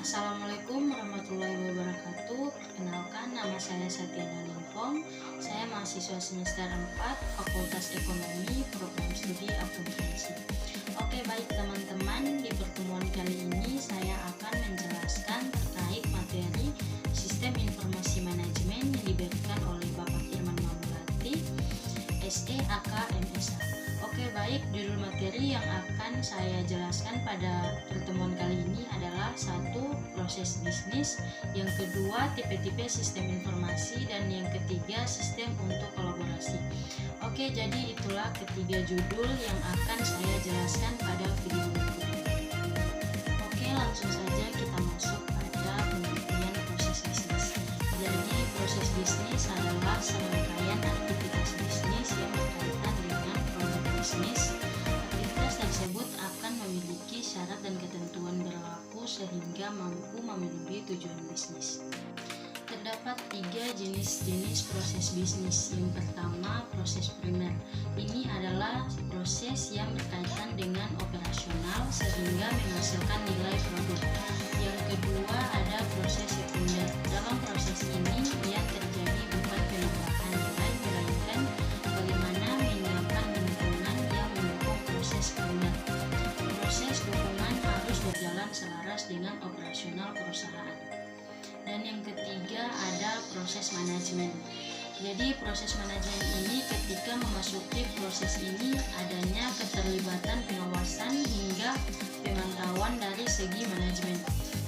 Assalamualaikum warahmatullahi wabarakatuh. Perkenalkan, nama saya Satyana Limpong. Saya mahasiswa semester 4 Fakultas Ekonomi, Program Studi Akuntansi. Oke, baik teman-teman, di pertemuan kali ini saya akan menjelaskan terkait materi Sistem Informasi Manajemen yang diberikan oleh Bapak Irman Mamulati, SE AK MSA. Oke, baik, judul materi yang akan saya jelaskan pada pertemuan kali ini adalah 1. Proses bisnis, yang kedua tipe-tipe sistem informasi, dan yang ketiga sistem untuk kolaborasi. Oke, jadi itulah ketiga judul yang akan saya jelaskan pada video berikut ini. Oke, langsung saja kita masuk pada pengertian proses bisnis. Jadi proses bisnis adalah serangkaian aktivitas bisnis yang berkaitan dengan produk bisnis. Aktivitas tersebut akan memiliki syarat dan ketentuan berlaku sehingga mampu memenuhi tujuan bisnis. Terdapat 3 jenis-jenis proses bisnis. Yang pertama, proses primer. Ini adalah proses yang berkaitan dengan operasional sehingga menghasilkan nilai produk. Yang kedua, ada proses sekunder. Dalam proses ini yang terjadi bukan penambahan nilai, melainkan bagaimana menyiapkan lingkungan yang mendukung proses primer. Proses dukungan harus berjalan selaras dengan operasional perusahaan. Dan yang ketiga ada proses manajemen. Jadi proses manajemen ini ketika memasuki proses ini adanya keterlibatan pengawasan hingga pemantauan dari segi manajemen.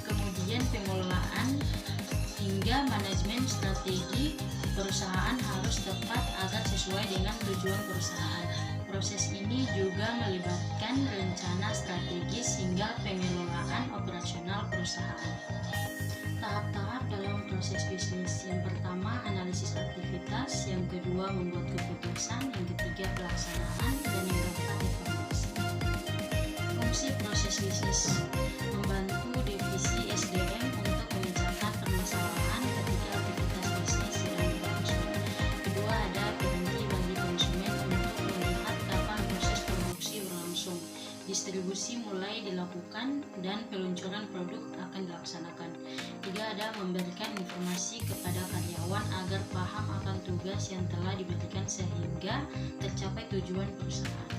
Kemudian pengelolaan hingga manajemen strategi perusahaan harus tepat agar sesuai dengan tujuan perusahaan. Proses ini juga melibatkan rencana strategis hingga pengelolaan operasional perusahaan. Tahap-tahap dalam proses bisnis. Yang pertama, analisis aktivitas. Yang kedua, membuat keputusan. Yang ketiga, pelaksanaan. Dan yang keempat, evaluasi. Fungsi proses bisnis: membantu divisi SDM untuk memecahkan permasalahan ketika aktivitas bisnis sedang berlangsung. Kedua, ada berhenti bagi konsumen untuk melihat kapan proses produksi berlangsung. Distribusi mulai dilakukan dan peluncuran produk akan dilaksanakan. 3. Ada memberikan informasi kepada karyawan agar paham akan tugas yang telah diberikan sehingga tercapai tujuan perusahaan.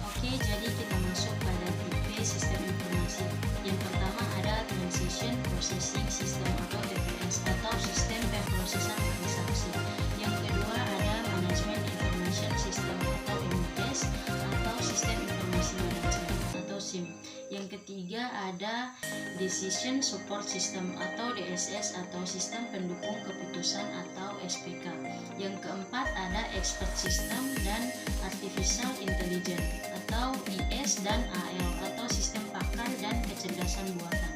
Oke, jadi kita masuk pada tipe sistem informasi. Yang pertama ada Transition Processing System atau TPS atau Sistem Pemrosesan Transaksi. Yang kedua ada Management Information System atau MIS atau Sistem Informasi Manajemen atau SIM. Yang ketiga ada Decision Support System atau DSS atau Sistem Pendukung Keputusan atau SPK. Yang keempat ada Expert System dan Artificial Intelligence atau IS dan AL atau Sistem Pakar dan Kecerdasan Buatan.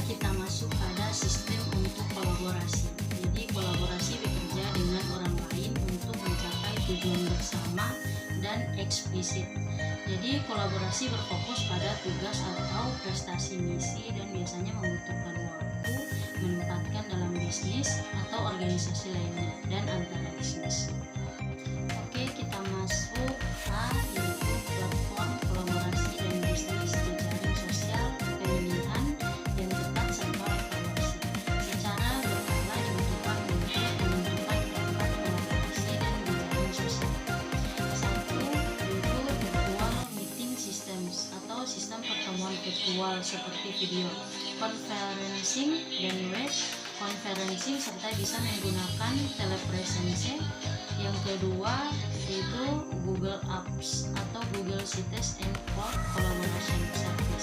Kita masuk pada sistem untuk kolaborasi. Jadi kolaborasi bekerja dengan orang lain untuk mencapai tujuan bersama dan eksplisit. Jadi kolaborasi berfokus pada tugas atau prestasi misi dan biasanya membutuhkan waktu menempatkan dalam bisnis atau organisasi lainnya dan antara bisnis. Oke, kita masuk A, yaitu platform kolaborasi dan bisnis jejaring sosial, pemilihan yang tepat serta evaluasi. Secara berkala dibutuhkan untuk menentukan perangkat kolaborasi dan jejaring sosial. 1. Yaitu virtual meeting systems atau sistem pertemuan virtual seperti video conferencing dan web conferencing serta bisa menggunakan telepresence. Yang kedua yaitu Google Apps atau Google Sites and for Collaboration Service.